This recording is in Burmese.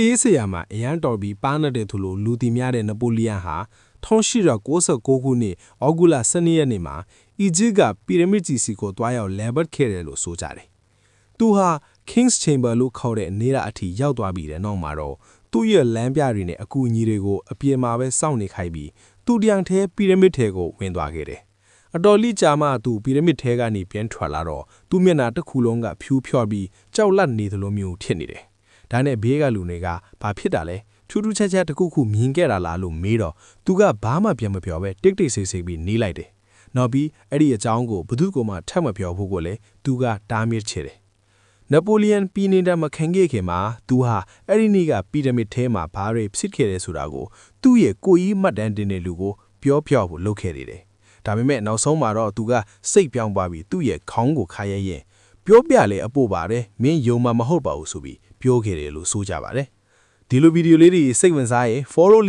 ရေးဆရာမှာအရန်တော်ပြီးပါနတဲ့သူလိုလူတီများတဲ့နပိုလီယန်ဟာ1896ခုနှစ်ဩဂုလ12ရက်နေ့မှာအီဂျစ်ကပီရမစ်ကြီးစီကိုတွားရောက်လဲဘတ်ခဲ့တယ်လို့ဆိုကြတယ်။သူဟာ King's Chamber လို့ခေါ်တဲ့နေရာအထိရောက်သွားပြီးတဲ့နောက်မှာတော့သူ့ရဲ့လမ်းပြတွေနဲ့အကူအညီတွေကိုအပြင်မှာပဲစောင့်နေခိုင်းပြီးသူတယောက်တည်းပီရမစ်ထဲကိုဝင်သွားခဲ့တယ်။အတော်လေးကြာမှသူပီရမစ်ထဲကနေပြန်ထွက်လာတော့သူ့မျက်နှာတစ်ခုလုံးကဖြူဖြော့ပြီးကြောက်လန့်နေသလိုမျိုးဖြစ်နေတယ်။ဒါနဲ့ဘေးကလူတွေကဘာဖြစ်တာလဲထူးထူးခြားခြားတစ်ခုခုမြင်ခဲ့တာလားလို့မေးတော့သူကဘာမှပြန်မပြောပဲတိတ်တိတ်ဆိတ်ဆိတ်ပြီးနေလိုက်တယ်။နောက်ပြီးအဲ့ဒီအကြောင်းကိုဘသူကမှထပ်မပြောဖို့ကိုလည်းသူကတားမြစ်ချေတယ်။နပိုလီယန်ပြည်နေတာမခံခဲ့ခင်မှာသူဟာအဲ့ဒီနေ့ကပီရမစ်ထဲမှာဘာတွေဖြစ်ခဲ့တယ်ဆိုတာကိုသူ့ရဲ့ကိုကြီးမှတ်တမ်းတင်တဲ့လူကိုပြောဖို့လုပ်ခဲ့တယ်။ဒါပေမဲ့နောက်ဆုံးမှာတော့သူကစိတ်ပြောင်းသွားပြီးသူ့ရဲ့ခေါင်းကိုခါရဲရင်ပြောပြလေအပို့ပါတယ်မင်းယုံမှာမဟုတ်ပါဘူးဆိုပြီးပြောခဲ့တယ်လို့ဆိုကြပါတယ်။ဒီလိုဗီဒီယိုလေးတွေစိတ်ဝင်စားရင် follow